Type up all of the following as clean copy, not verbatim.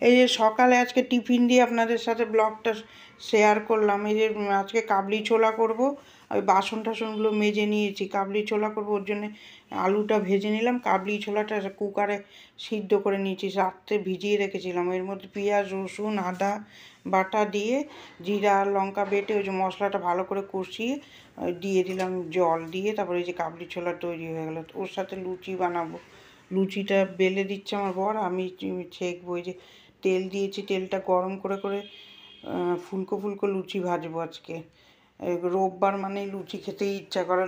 এই যে সকালে আজকে টিফিন দিয়ে আপনাদের সাথে ব্লগটা শেয়ার করলাম। এই যে আজকে কাবলি ছোলা করব। ওই বাসন টাসনগুলো মেজে নিয়েছি, কাবলি ছোলা করব, ওর জন্য আলুটা ভেজে নিলাম। কাবলি ছোলাটা কুকারে সিদ্ধ করে নিয়েছি, রাত্রে ভিজিয়ে রেখেছিলাম। এর মধ্যে পেঁয়াজ, রসুন, আদা বাটা দিয়ে জিরা আর লঙ্কা বেটে ওই যে মশলাটা ভালো করে কষিয়ে দিয়ে দিলাম, জল দিয়ে। তারপরে এই যে কাবলি ছোলা তৈরি হয়ে গেল। ওর সাথে লুচি বানাবো। লুচিটা বেলে দিচ্ছে আমার বর, আমি ছেঁকবো। এই যে তেল দিয়েছি, তেলটা গরম করে করে ফুলকো ফুলকো লুচি ভাজবো আজকে। রোববার মানেই লুচি খেতেই ইচ্ছা করে,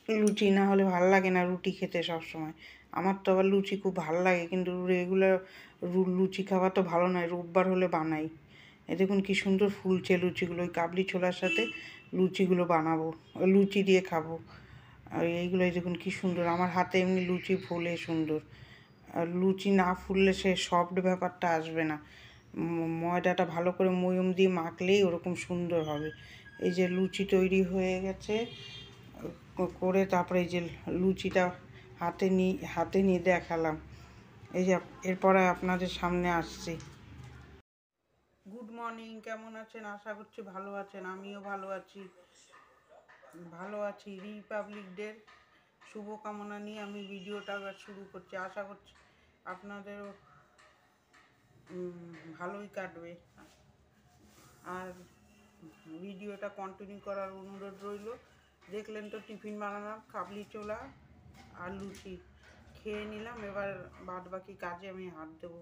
লুচি না হলে ভাল লাগে না রুটি খেতে সব সময়। আমার তো আবার লুচি খুব ভালো লাগে, কিন্তু রেগুলার লুচি খাওয়া তো ভালো নয়, রোববার হলে বানাই। এ দেখুন কি সুন্দর ফুলছে লুচিগুলো। ওই কাবলি ছোলার সাথে লুচিগুলো বানাবো, লুচি দিয়ে খাবো। আর এইগুলো দেখুন কি সুন্দর, আমার হাতে এমনি লুচি ফুলে সুন্দর। আর লুচি না ফুললে সে সফট ব্যাপারটা আসবে না। ময়দাটা ভালো করে ময়ম দিয়ে মাখলেই ওরকম সুন্দর হবে। এই যে লুচি তৈরি হয়ে গেছে করে, তারপরে এই যে লুচিটা হাতে নিয়ে দেখালাম। এই যে এরপরে আপনাদের সামনে আসছি। গুড মর্নিং, কেমন আছেন? আশা করছি ভালো আছেন। আমিও ভালো আছি। রিপাবলিক ডের শুভকামনা নিয়ে আমি ভিডিওটা আবার শুরু করছি। আশা করছি আপনাদেরও ভালোই কাটবে। আর ভিডিওটা কন্টিনিউ করার অনুরোধ রইল। দেখলেন তো টিফিন বানালাম, কাবলি ছোলা আর লুচি খেয়ে নিলাম। এবার বাদ বাকি কাজে আমি হাত দেবো।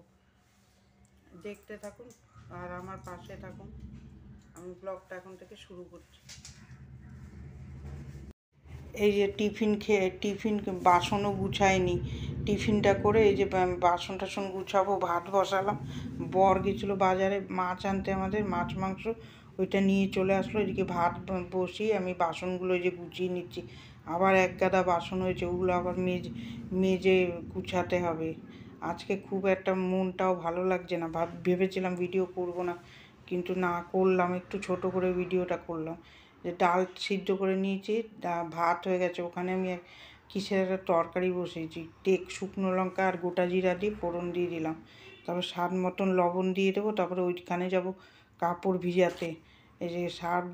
দেখতে থাকুন আর আমার পাশে থাকুন। আমি ব্লগটা এখন থেকে শুরু করছি। এই যে টিফিন বাসনও গুছাইনি। টিফিনটা করে এই যে বাসন টাসন গুছাবো, ভাত বসালাম। বর গেছিলো বাজারে মাছ আনতে, আমাদের মাছ মাংস, ওইটা নিয়ে চলে আসলো। এদিকে ভাত বসিয়ে আমি বাসনগুলো এই যে গুছিয়ে নিচ্ছি। আবার এক গাদা বাসন হয়েছে, ওগুলো আবার মেজে গুছাতে হবে। আজকে খুব একটা মনটাও ভালো লাগছে না, ভেবেছিলাম ভিডিও করব না, কিন্তু না করলাম, একটু ছোট করে ভিডিওটা করলাম। যে ডাল সিদ্ধ করে নিয়েছি, ভাত হয়ে গেছে, ওখানে আমি কিসের একটা তরকারি বসিয়েছি। শুকনো লঙ্কা আর গোটা জিরা দিয়ে ফোড়ন দিয়ে দিলাম। তারপর স্বাদ মতন লবণ দিয়ে দেবো। তারপরে ওইখানে যাব কাপড় ভিজাতে। এই যে সার্ফ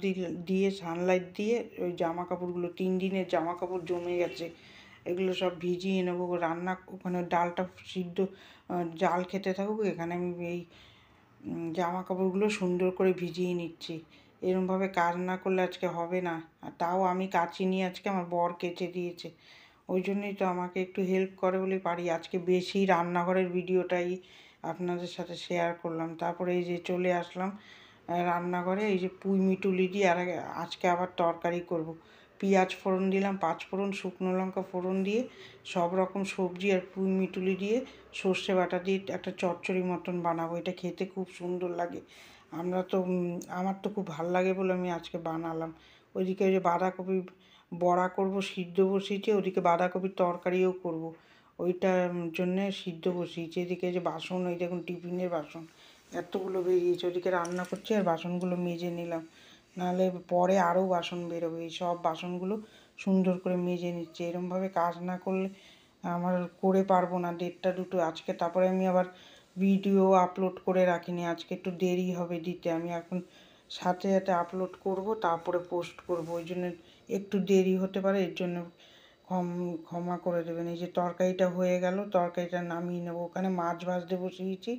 দিয়ে সানলাইট দিয়ে ওই জামা কাপড়গুলো, 3 দিনের জামা কাপড় জমে গেছে, এগুলো সব ভিজিয়ে নেবো। ওখানে ডালটা সিদ্ধ জাল খেতে থাকুক, এখানে আমি এই জামা কাপড়গুলো সুন্দর করে ভিজিয়ে নিচ্ছি। এরমভাবে কাজ না করলে আজকে হবে না। আর তাও আমি কাচি নিয়ে, আজকে আমার বর কেচে দিয়েছে। ওই জন্যই তো আমাকে একটু হেল্প করে বলে পারি। আজকে বেশি রান্নাঘরের ভিডিওটাই আপনাদের সাথে শেয়ার করলাম। তারপরে এই যে চলে আসলাম রান্নাঘরে। এই যে পুঁই মিটুলি দিয়ে আজকে আবার তরকারি করব। পেঁয়াজ ফোড়ন দিলাম, 5 ফোড়ন, শুকনো লঙ্কা ফোড়ন দিয়ে সব রকম সবজি আর পুঁই মিটুলি দিয়ে সর্ষে বাটা দিয়ে একটা চচ্চড়ি মতন বানাবো। এটা খেতে খুব সুন্দর লাগে। আমার তো খুব ভাল লাগে বলে আমি আজকে বানালাম। ওইদিকে ওই যে বাঁধাকপি বড়া করব, সিদ্ধ বসিয়েছি। ওদিকে বাঁধাকপির তরকারিও করব, ওইটার জন্যে সিদ্ধ বসিয়েছি। এদিকে যে বাসন, ওই দেখুন টিফিনের বাসন এতগুলো বেরিয়েছে। ওদিকে রান্না করছি আর বাসনগুলো মেজে নিলাম, নাহলে পরে আরও বাসন বেরোবে। এই সব বাসনগুলো সুন্দর করে মেজে নিচ্ছে। এরমভাবে কাজ না করলে আমার করে পারবো না, 1:30 2 আজকে। তারপরে আমি আবার ভিডিও আপলোড করে রাখিনি, আজকে একটু দেরি হবে দিতে। আমি এখন সাথে সাথে আপলোড করব, তারপরে পোস্ট করব, ওই জন্য একটু দেরি হতে পারে, এর জন্য ক্ষমা করে দেবেন। এই যে তরকারিটা হয়ে গেল, তরকারিটা নামিয়ে নেবো। ওখানে মাছ ভাজতে বসিয়েছি,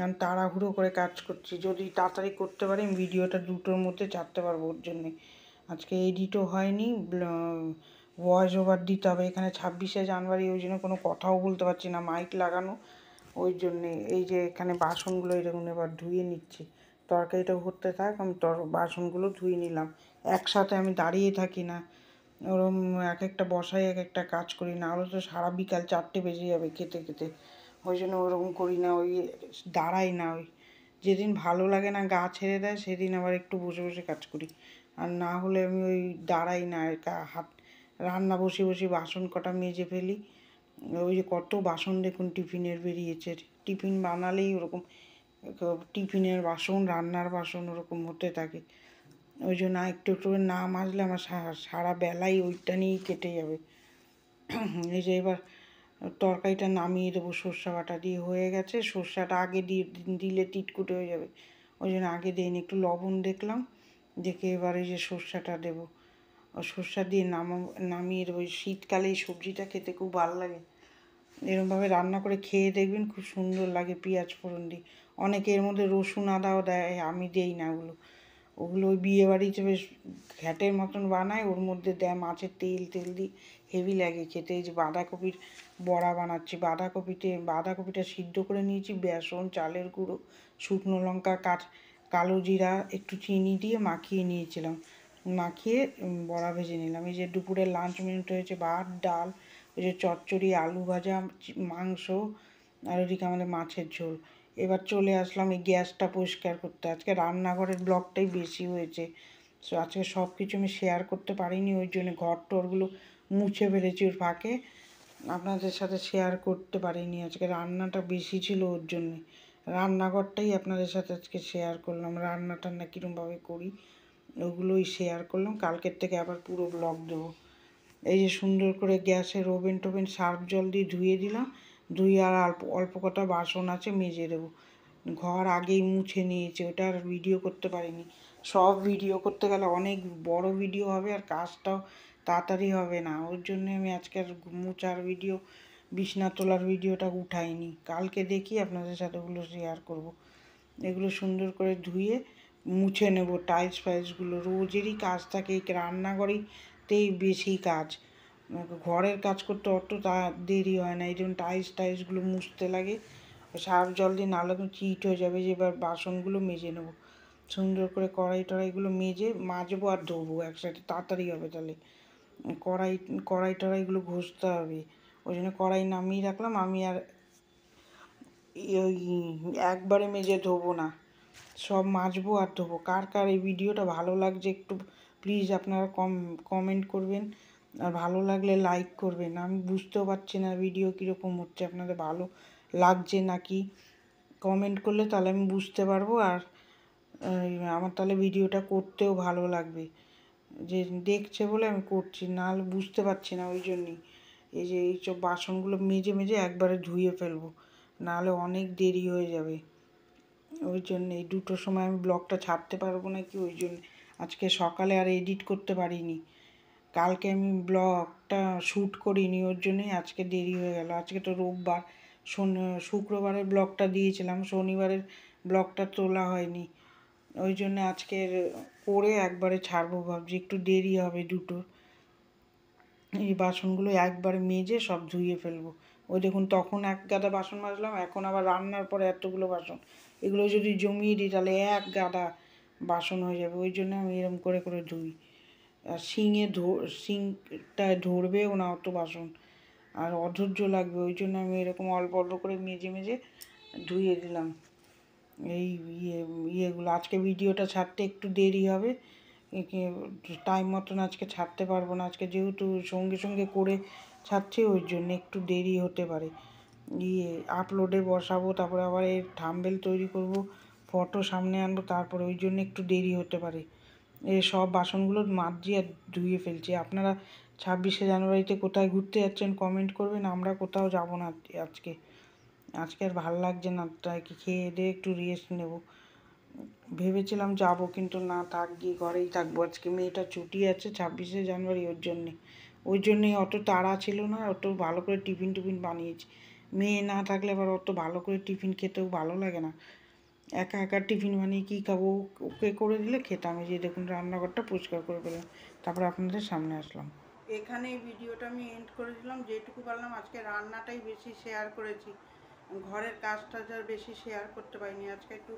আমি তাড়াহুড়ো করে কাজ করছি। যদি তাড়াতাড়ি করতে পারি আমি ভিডিওটা 2টোর মধ্যে ছাড়তে পারবো। ওর জন্যে আজকে এডিটও হয়নি, ভয়েস ওভার দিতে হবে। এখানে 26শে জানুয়ারি, ওই জন্য কোনো কথাও বলতে পারছি না, মাইক লাগানো, ওই জন্যে। এই যে এখানে বাসনগুলো এরকম এবার ধুয়ে নিচ্ছি। তরকারিটা হতে থাক, আমি বাসনগুলো ধুয়ে নিলাম। একসাথে আমি দাঁড়িয়ে থাকি না, ওরম এক একটা বসাই, এক একটা কাজ করি, না হলে তো সারা বিকাল 4টে বেজে যাবে খেতে খেতে। ওই জন্য ওরকম করি না, ওই দাঁড়াই না। ওই যেদিন ভালো লাগে না, গা ছেড়ে দেয়, সেদিন আবার একটু বসে বসে কাজ করি। আর না হলে আমি ওই দাঁড়াই না, রান্না বসে বসে বাসন কটা মেজে ফেলি। ওই যে কত বাসন দেখুন টিফিনের বেরিয়েছে। টিফিন বানালেই ওরকম টিফিনের বাসন, রান্নার বাসন ওরকম হতে থাকে। ওই জন্য একটু একটু না মাজলে আমার সারা বেলাই ওইটা নিয়েই কেটে যাবে। এই যে এবার তরকারিটা নামিয়ে দেবো সর্ষে বাটা দিয়ে। হয়ে গেছে, সর্ষেটা আগে দিলে তিটকুটে হয়ে যাবে, ওই জন্য আগে দিইনি। একটু লবণ দেখলাম, দেখে এবারে যে সর্ষেটা দেবো, সর্ষে দিয়ে নামিয়ে দেবো। শীতকালে এই সবজিটা খেতে খুব ভালো লাগে। এরকমভাবে রান্না করে খেয়ে দেখবেন, খুব সুন্দর লাগে পেঁয়াজ ফোড়ন দিয়ে। অনেকে এর মধ্যে রসুন আদাও দেয়, আমি দেই না ওগুলো। ওগুলো ওই বিয়েবাড়িতে বেশ ঘ্যাটের মতন বানায়, ওর মধ্যে দেয় মাছের তেল দিয়ে, হেভি লাগে খেতে। এই যে বাঁধাকপির বড়া বানাচ্ছি, বাঁধাকপিটা সিদ্ধ করে নিয়েছি, বেসন, চালের গুঁড়ো, শুকনো লঙ্কা, কালো জিরা, একটু চিনি দিয়ে মাখিয়ে নিয়েছিলাম। মাখিয়ে বড়া ভেজে নিলাম। এই যে দুপুরে লাঞ্চ মেনুটা হয়েছে ভাত, ডাল, ওই যে চচ্চড়ি, আলু ভাজা, মাংস, আর ওদিকে আমাদের মাছের ঝোল। এবার চলে আসলাম এই গ্যাসটা পরিষ্কার করতে। আজকে রান্নাঘরের ব্লগটাই বেশি হয়েছে, সো আজকে সব কিছু আমি শেয়ার করতে পারিনি, ওই জন্য ঘর টরগুলো মুছে ফেলেছি ওর ফাঁকে, আপনাদের সাথে শেয়ার করতে পারিনি। আজকে রান্নাটা বেশি ছিল, ওর জন্যে রান্নাঘরটাই আপনাদের সাথে আজকে শেয়ার করলাম। রান্না টান্না কীরমভাবে করি ওগুলোই শেয়ার করলাম। কালকের থেকে আবার পুরো ব্লগ দেবো। এই যে সুন্দর করে গ্যাসের ওভেন টোভেন সার্ফ জল দিয়ে ধুয়ে দিলাম। ধুয়ে আর অল্প কটা বাসন আছে মেজে দেবো। ঘর আগেই মুছে নিয়েছি, ওটা আর ভিডিও করতে পারিনি। সব ভিডিও করতে গেলে অনেক বড় ভিডিও হবে, আর কাজটাও তাড়াতাড়ি হবে না, ওর জন্য আমি আজকের মুছার ভিডিও, বিছনা তোলার ভিডিওটা উঠাইনি। কালকে দেখি আপনাদের সাথে ওগুলো শেয়ার করব। এগুলো সুন্দর করে ধুয়ে মুছে নেব। টাইলস ফাইলসগুলো রোজেরই কাজ থাকে, এই রান্নাঘরেতেই বেশি কাজ। ঘরের কাজ করতে অত দেরি হয় না, এই জন্য টাইলসগুলো মুছতে লাগে। সার্ফ জল দিয়ে নাহলে চিট হয়ে যাবে। যে এবার বাসনগুলো মেজে নেবো সুন্দর করে, টড়াইগুলো মাজবো আর ধোবো একসাথে, তাড়াতাড়ি হবে। তাহলে টড়াইগুলো ঘষতে হবে, ওই জন্য কড়াই নামিয়ে রাখলাম। আমি আর ওই একবারে মেজে ধোবো না, সব মাজবো আর ধোবো। কার কার এই ভিডিওটা ভালো লাগছে একটু প্লিজ আপনারা কমেন্ট করবেন, আর ভালো লাগলে লাইক করবেন। আমি বুঝতেও পারছি না ভিডিও কীরকম হচ্ছে, আপনাদের ভালো লাগছে নাকি কমেন্ট করলে তাহলে আমি বুঝতে পারবো, আর আমার তাহলে ভিডিওটা করতেও ভালো লাগবে। যে দেখছে বলে আমি করছি, নাহলে বুঝতে পারছি না, ওই জন্যই এই যে এইসব বাসনগুলো মেজে একবারে ধুয়ে ফেলবো, নাহলে অনেক দেরি হয়ে যাবে। ওই জন্য এই 2টোর সময় আমি ব্লগটা ছাড়তে পারবো না কি, ওই জন্য আজকে সকালে আর এডিট করতে পারিনি। কালকে আমি ব্লগটা শ্যুট করিনি, ওর জন্যই আজকে দেরি হয়ে গেল। আজকে তো রোববার, শুক্রবারের ব্লগটা দিয়েছিলাম, শনিবারের ব্লগটা তোলা হয়নি, ওই জন্য আজকের করে একবারে ছাড়বো ভাবছি। একটু দেরি হবে 2টোর। এই বাসনগুলো একবারে মেজে সব ধুয়ে ফেলবো। ওই দেখুন, তখন এক গাদা বাসন মাজলাম, এখন আবার রান্নার পরে এতগুলো বাসন, এগুলো যদি জমিয়ে দিই তাহলে এক গাদা বাসন হয়ে যাবে, ওই জন্য আমি এরম করে ধুই। আর সিংটায় ধরবেও না অত বাসন, আর অধৈর্য লাগবে, ওই জন্য আমি এরকম অল্প অল্প করে মেজে ধুয়ে দিলাম। এই ইয়েগুলো আজকে ভিডিওটা ছাড়তে একটু দেরি হবে, টাইম মতন আজকে ছাড়তে পারবো না। আজকে যেহেতু সঙ্গে সঙ্গে করে ছাড়ছি, ওই জন্য একটু দেরি হতে পারে। আপলোডে বসাবো, তারপরে আবার এর থাম্বনেল তৈরি করব, ফটো সামনে আনবো, তারপরে ওই জন্য একটু দেরি হতে পারে। এই সব বাসনগুলো মাজছি আর ধুয়ে ফেলছি। আপনারা 26শে জানুয়ারিতে কোথায় ঘুরতে যাচ্ছেন কমেন্ট করবেন। আমরা কোথাও যাব না আজকে আর ভালো লাগছে না, তাই খেয়ে দিয়ে একটু রেস্ট নেব। ভেবেছিলাম যাব, কিন্তু না, গিয়ে ঘরেই থাকবো। আজকে মেয়েটা ছুটি আছে 26শে জানুয়ারি, ওই জন্যই অত তাড়া ছিল না, অত ভালো করে টিফিন বানিয়েছি। মেয়ে না থাকলে আবার অত ভালো করে টিফিন খেতেও ভালো লাগে না, একা একা টিফিন বানিয়ে কী খাবো, ওকে করে দিলে খেতাম। এই যে দেখুন রান্নাঘরটা পরিষ্কার করে ফেললাম, তারপর আপনাদের সামনে আসলাম। এখানে এই ভিডিওটা আমি এন্ড করে দিলাম, যেটুকু পারলাম। আজকে রান্নাটাই বেশি শেয়ার করেছি, ঘরের কাজটা যার বেশি শেয়ার করতে পারিনি। আজকে একটু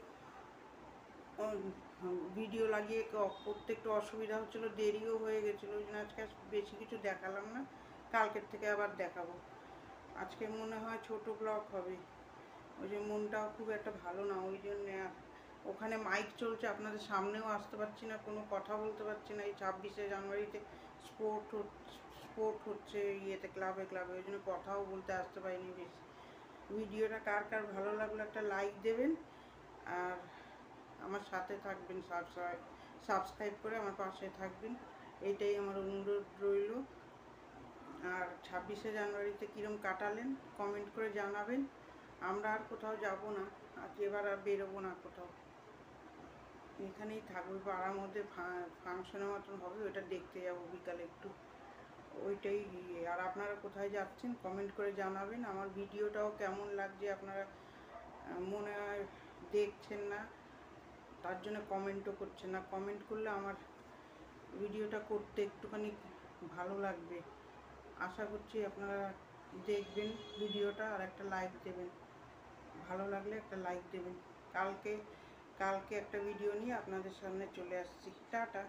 ভিডিও লাগিয়ে করতে একটু অসুবিধা হচ্ছিলো, দেরিও হয়ে গেছিলো, ওই জন্য আজকে বেশি কিছু দেখালাম না। কালকের থেকে আবার দেখাবো। আজকে মনে হয় ছোট ব্লগ হবে, ওই যে মনটাও খুব একটা ভালো না, ওই জন্যে। ওখানে মাইক চলছে, আপনাদের সামনেও আসতে পারছি না, কোনো কথা বলতে পারছি না। এই 26শে জানুয়ারিতে স্পোর্ট হচ্ছে ক্লাবে, ওই জন্য কথাও বলতে আসতে পারিনি বেশি। ভিডিওটা কার কার ভালো লাগলো একটা লাইক দেবেন, আর আমার সাথে থাকবেন, সাবস্ক্রাইব করে আমার পাশে থাকবেন, এইটাই আমার অনুরোধ রইল। আর 26শে জানুয়ারিতে কীরকম কাটালেন কমেন্ট করে জানাবেন। আমরা আর কোথাও যাব না, আজ এবার আর বেরোবো না কোথাও, এখানেই থাকবে। পাড়ার মধ্যে ফাংশনের মতন হবে, ওটা দেখতে যাবো বিকালে একটু, ওইটাই ইয়ে। আর আপনারা কোথায় যাচ্ছেন কমেন্ট করে জানাবেন। আমার ভিডিওটাও কেমন লাগছে আপনারা মনে হয় দেখছেন না, তার জন্য কমেন্টও করছেন না। কমেন্ট করলে আমার ভিডিওটা করতে একটুখানি ভালো লাগবে। আশা করছি আপনারা দেখবেন ভিডিওটা আর একটা লাইক দেবেন, ভালো লাগলে একটা লাইক দেবেন। কালকে একটা ভিডিও নিয়ে আপনাদের সামনে চলে আসছি। টাটা।